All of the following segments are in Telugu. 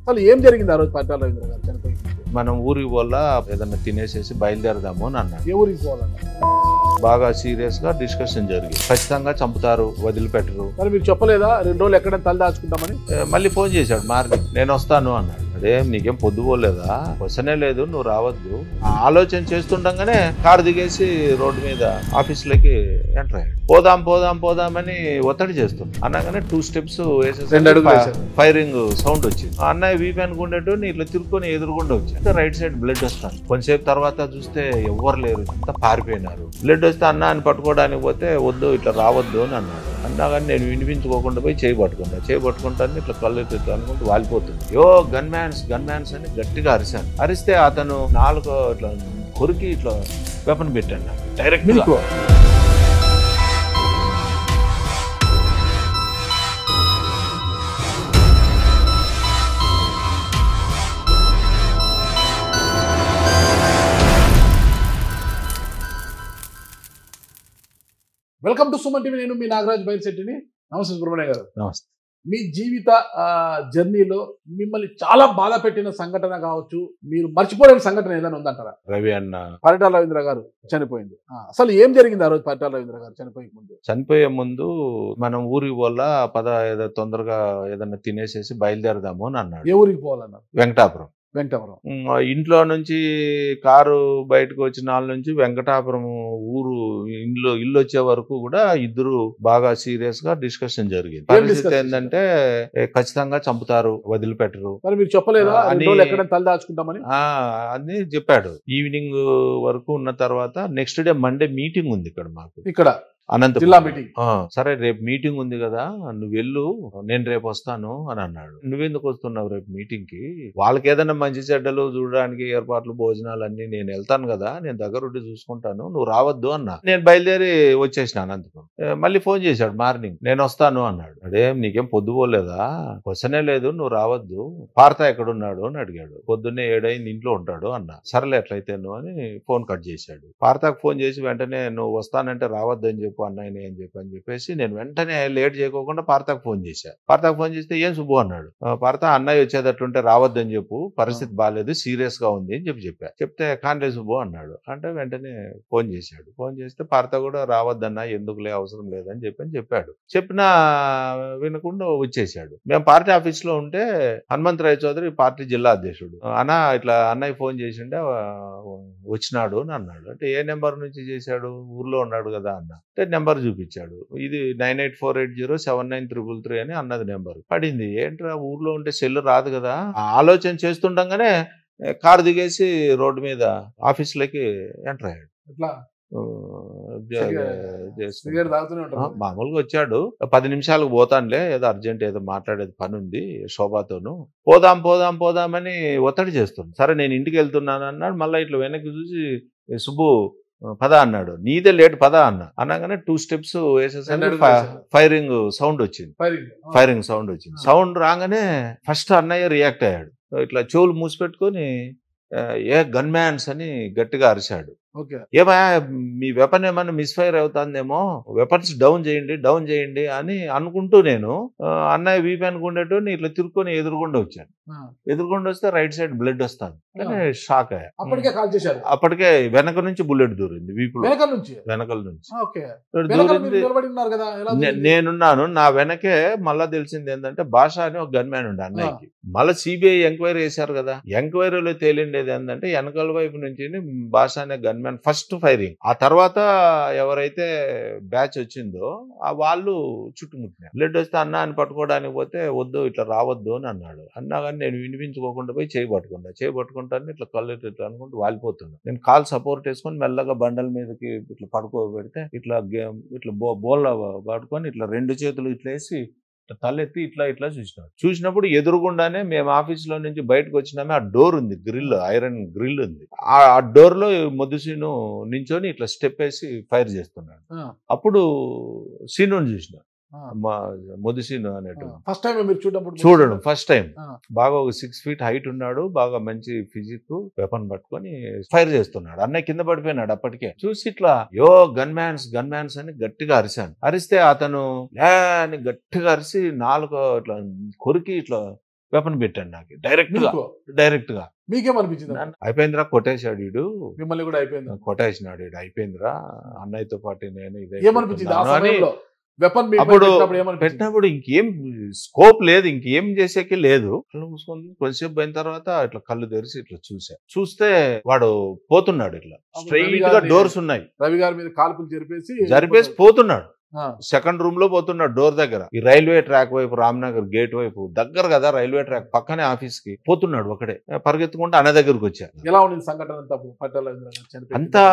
అసలు ఏం జరిగింది ఆ రోజు పరిటాల రవీంద్ర గారు చనిపోయి? మనం ఊరికి వల్ల ఏదన్నా తినేసేసి బయలుదేరదాము అని అన్నాడు. ఏ ఊరికి పోవాలన్నారు? బాగా సీరియస్ గా డిస్కషన్ జరిగింది. ఖచ్చితంగా చంపుతారు, వదిలిపెట్టరు. మరి మీరు చెప్పలేదా 2 రోజులు ఎక్కడైనా తల దాచుకుంటామని? మళ్ళీ ఫోన్ చేశాడు మార్నింగ్, నేను వస్తాను అన్నాడు. అదేం నీకేం పొద్దుపోలేదా, వస్తనే లేదు, నువ్వు రావద్దు. ఆలోచన చేస్తుండగానే కారు దిగేసి రోడ్డు మీద ఆఫీసులోకి ఎంటర్ అయ్యాడు. పోదాం పోదాం పోదామని ఒత్తిడి చేస్తుంది. అనగానే 2 స్టెప్స్ వేసేసి ఫైరింగ్ సౌండ్ వచ్చింది. అన్నయ్య వీపు అనుకుండేటు ఇట్లా తిరుక్కొని ఎదురుగుండా వచ్చాడు. రైట్ సైడ్ బ్లడ్ వస్తాను. కొంతసేపు తర్వాత చూస్తే ఎవ్వరు లేరు, అంతా పారిపోయినారు. బ్లడ్ వస్తే అన్న అని పట్టుకోవడానికి పోతే వద్దు, ఇట్లా రావద్దు అని అన్నాడు. అన్నా కానీ నేను వినిపించుకోకుండా పోయి చేయి పట్టుకుంటాను. ఇట్లా కళ్ళు ఇట్లా అనుకుంటూ వాలిపోతుంది. గన్ మ్యాన్స్ అని గట్టిగా అరిశాను. అరిస్తే అతను 4 ఇట్లా కొరికి ఇట్లా వెపన్ పెట్టాడు నాకు direct. Welcome to Suman TV. నేను మీ నాగరాజ్ బైల్శెట్టిని. నమస్తే సుబ్రహ్మణ్య గారు. నమస్తే. మీ జీవిత జర్నీలో మిమ్మల్ని చాలా బాధ పెట్టిన సంఘటన కావచ్చు, మీరు మర్చిపోలేని సంఘటన ఏదైనా ఉందంటారా? రవి అన్న పరిటాల రవీంద్ర గారు చనిపోయింది. అసలు ఏం జరిగింది ఆ రోజు పరిటాల రవీంద్ర గారు చనిపోయే ముందు మనం ఊరికి వల్ల ఏదో తొందరగా ఏదన్నా తినేసేసి బయలుదేరదాము అని అన్నాడు. ఏ ఊరికి పోవాలన్నారు? వెంకటాపురం. ఇంట్లో నుంచి కారు బయటకు వచ్చిన వాళ్ళ నుంచి వెంకటాపురం ఊరు ఇల్లు వచ్చే వరకు కూడా ఇద్దరు బాగా సీరియస్ గా డిస్కషన్ జరిగింది. పరిస్థితి ఏంటంటే ఖచ్చితంగా చంపుతారు, వదిలిపెట్టరు. మీరు చెప్పలేదా ఎక్కడైనా తల దాచుకుంటామని? అని చెప్పాడు. ఈవినింగ్ వరకు ఉన్న తర్వాత నెక్స్ట్ డే మండే మీటింగ్ ఉంది ఇక్కడ మాకు, ఇక్కడ అనంతపురం జిల్లా మీటింగ్. సరే రేపు మీటింగ్ ఉంది కదా, నువ్వు వెళ్ళు, నేను రేపు వస్తాను అని అన్నాడు. నువ్వెందుకు వస్తున్నావు రేపు మీటింగ్ కి? వాళ్ళకి ఏదైనా మంచి చెడ్డలు చూడడానికి ఏర్పాట్లు, భోజనాలు అన్ని నేను వెళ్తాను కదా, నేను దగ్గరుండి చూసుకుంటాను, నువ్వు రావద్దు అన్నా. నేను బయలుదేరి వచ్చేసిన అనంతపురం. మళ్ళీ ఫోన్ చేశాడు మార్నింగ్, నేను వస్తాను అన్నాడు. అదేం నీకేం పొద్దుపోలేదా, వస్తనే లేదు, నువ్వు రావద్దు. పార్త ఎక్కడున్నాడు అని అడిగాడు. పొద్దున్నే 7 అయింది, ఇంట్లో ఉంటాడు అన్నా. సరేలే ఎట్లయితేను అని ఫోన్ కట్ చేశాడు. పార్తకు ఫోన్ చేసి వెంటనే నువ్వు వస్తానంటే రావద్దు అని చెప్పి అన్నయ్య అని చెప్పేసి నేను వెంటనే లేట్ చేయకోకుండా పార్తకు ఫోన్ చేశా. పార్తకు ఫోన్ చేస్తే ఏం శుభు అన్నాడు. పార్త అన్నయ్య వచ్చేటట్టుంటే రావద్దని చెప్పు, పరిస్థితి బాగాలేదు, సీరియస్ గా ఉంది అని చెప్తే కాన్లే శుభు అన్నాడు. అంటే వెంటనే ఫోన్ చేశాడు. ఫోన్ చేస్తే పార్త కూడా రావద్దన్నా, ఎందుకులే, అవసరం లేదని చెప్పాడు. చెప్పినా వినకుండా వచ్చేసాడు. మేము పార్టీ ఆఫీస్ లో ఉంటే హనుమంతరాయ్ చౌదరి పార్టీ జిల్లా అధ్యక్షుడు, ఇట్లా అన్నయ్య ఫోన్ చేసిండే వచ్చినాడు అని అన్నాడు. అంటే ఏ నెంబర్ నుంచి చేశాడు, ఊర్లో ఉన్నాడు కదా అన్న. అంటే నెంబర్ చూపించాడు. ఇది 9848079333 అని అన్నది నెంబర్ పడింది. ఏంట్రా ఊర్లో ఉంటే సెల్ రాదు కదా, ఆలోచన చేస్తుండగానే కారు దిగేసి రోడ్డు మీద ఆఫీసులోకి ఎంటర్ అయ్యాడు. మామూలుగా వచ్చాడు. 10 నిమిషాలకు పోతానులే, ఏదో అర్జెంట్ ఏదో మాట్లాడేది పని ఉంది శోభాతోను, పోదామని ఒత్తిడి చేస్తుంది. సరే నేను ఇంటికి వెళ్తున్నాను అన్నాడు. మళ్ళీ ఇట్లా వెనక్కి చూసి సుబ్బు పద అన్నాడు. నీదే లేట్ పద అనగానే 2 స్టెప్స్ వేసేసరికి ఫైరింగ్ సౌండ్ వచ్చింది. సౌండ్ రాగానే ఫస్ట్ అన్నయ్య రియాక్ట్ అయ్యాడు. ఇట్లా చెవులు మూసిపెట్టుకొని గన్ మ్యాన్స్ అని గట్టిగా అరిశాడు. ఏమయ్యా మీ వెపన్ ఏమన్నా మిస్ఫైర్ అవుతుందేమో, వెపన్స్ డౌన్ చేయండి అని అనుకుంటూ నేను అన్నయ్య వీపు అనుకుండేటు ఇట్లా తిరుక్కొని ఎదురుగుండా వచ్చాను. ఎదురుగుండా వస్తే రైట్ సైడ్ బ్లడ్ వస్తాను. షాక్ అయ్యా. అప్పటికే వెనక నుంచి బుల్లెట్ దూరింది వీపులో, వెనకల నుంచి నేనున్నాను. నా వెనకే మళ్ళా తెలిసింది ఏంటంటే భాష అని ఒక గన్ మ్యాన్ ఉండే అన్నయ్యకి. మళ్ళీ సిబిఐ ఎంక్వైరీ చేశారు కదా, ఎంక్వైరీలో తేలిండేది ఏంటంటే వెనకల వైపు నుంచి భాష అనే గన్ మ్యాన్ ఫస్ట్ ఫైరింగ్. ఆ తర్వాత ఎవరైతే బ్యాచ్ వచ్చిందో వాళ్ళు చుట్టుముట్టినారు. బ్లడ్ వస్తే అన్న అని పట్టుకోవడానికి పోతే వద్దు, ఇట్లా రావద్దు అని అన్నాడు. అన్నా కానీ నేను వినిపించుకోకుండా పోయి చేయి పట్టుకుంటాను. ఇట్లా కళ్ళు ఇట్లా అనుకుంటూ వాలిపోతున్నా. నేను కాల్ సపోర్ట్ వేసుకొని మెల్లగా బండల మీదకి ఇట్లా పడుకోబెడితే ఇట్లా బోల్ల పట్టుకొని ఇట్లా 2 చేతులు ఇట్లా వేసి తలెత్తి ఇట్లా చూసినప్పుడు ఎదురుగుండానే మేము ఆఫీసులో నుంచి బయటకు వచ్చినామే, ఆ డోర్ ఉంది, గ్రిల్, ఐరన్ గ్రిల్ ఉంది. ఆ డోర్ లో మొద్దుసీను నించొని ఇట్లా స్టెప్ వేసి ఫైర్ చేస్తున్నాడు. అప్పుడు సీను చూసిన, మొదసీను అనేటు చూడడం ఫస్ట్ టైం. బాగా ఒక 6 feet హైట్ ఉన్నాడు, బాగా మంచి ఫిజిక్, వెపన్ పట్టుకొని ఫైర్ చేస్తున్నాడు. అన్నయ్య కింద పడిపోయినాడు. అప్పటికే చూసి ఇట్లా గన్ మ్యాన్స్ అని గట్టిగా అరిశాను. అరిస్తే అతను అని గట్టిగా అరిసి 4 ఇట్లా కొరికి ఇట్లా వెపన్ పెట్టాడు నాకు డైరెక్ట్ గా మీకేమనిపించింది? అయిపోయిందిరా కొట్టేశాడు వీడు, మిమ్మల్ని కూడా అయిపోయింది కొట్టేసినాడు వీడు, అయిపోయిందిరా అన్నయ్యతో పాటు నేను ఏమనిపించింది ఆ అని సమయంలో? వెపన్ అప్పుడు పెట్టినప్పుడు ఇంకేం స్కోప్ లేదు, ఇంకేం చేసేకి లేదు. కళ్ళు మూసుకొని కొంచెంసేపు పోయిన తర్వాత ఇట్లా కళ్ళు తెరిచి ఇట్లా చూస్తే వాడు పోతున్నాడు, ఇట్లా స్ట్రైట్ గా డోర్స్ ఉన్నాయి, రవి గారి మీద కాల్పులు జరిపేసి పోతున్నాడు. సెకండ్ రూమ్ లో పోతున్నాడు డోర్ దగ్గర, ఈ రైల్వే ట్రాక్ వైపు, రామ్నగర్ గేట్ వైపు దగ్గర కదా రైల్వే ట్రాక్ పక్కనే ఆఫీస్ కి పోతున్నాడు ఒకడే, పరిగెత్తుకుంటూ అన్న దగ్గరకు వచ్చాడు. ఎలా ఉంది సంఘటన? అంతా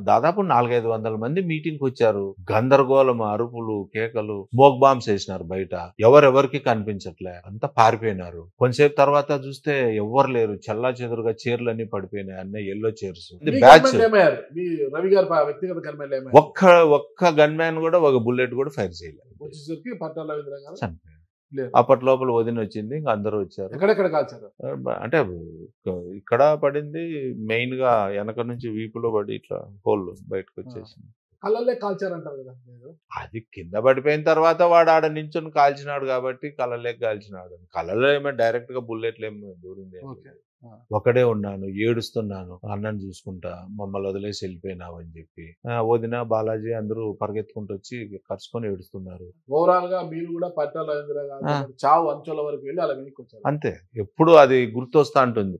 దాదాపు 400-500 మంది మీటింగ్ వచ్చారు, గందరగోళం, అరుపులు, కేకలు, స్మోక్ బాంబ్స్ వేసినారు బయట, ఎవరెవరికి కనిపించట్లే, అంతా పారిపోయినారు. కొంతసేపు తర్వాత చూస్తే ఎవ్వరు లేరు, చల్లా చెదురుగా చైర్లు అన్ని పడిపోయినాయి, అన్నీ ఎల్లో చైర్స్. బ్యాచ్ ఒక్క గన్ మ్యాన్ కూడా ఒక బుల్లెట్ కూడా ఫైర్ చేయలేదు. అప్పట్లోపల వదిన వచ్చింది, ఇంకా అందరూ వచ్చారు. అంటే ఇక్కడ పడింది మెయిన్ గా, వెనక నుంచి వీపులో పడి ఇట్లా హోల్ బయటకు వచ్చేసింది. కళ్ళల్లే కాల్చారంటారు కదా, అది కింద పడిపోయిన తర్వాత వాడు ఆడ నించుని కాల్చినాడు కాబట్టి కళ్ళలే కాల్చినాడు. కళ్ళలో ఏమో డైరెక్ట్ గా బుల్లెట్లు ఏమో దూరింది. ఒకడే ఉన్నాను, ఏడుస్తున్నాను, అన్నని చూసుకుంటా, మమ్మల్ని వదిలేసి వెళ్ళిపోయినావు అని చెప్పి వదిన, బాలాజీ అందరూ పరిగెత్తుకుంటూ వచ్చి కరుచుకొని ఏడుస్తున్నారు. ఓవరాల్ గా మీరు కూడా పట్టాల చావు అంచుల వరకు వెళ్ళి అలా వెనక్కి వచ్చారు. అంతే, ఎప్పుడు అది గుర్తొస్తా ఉంటుంది.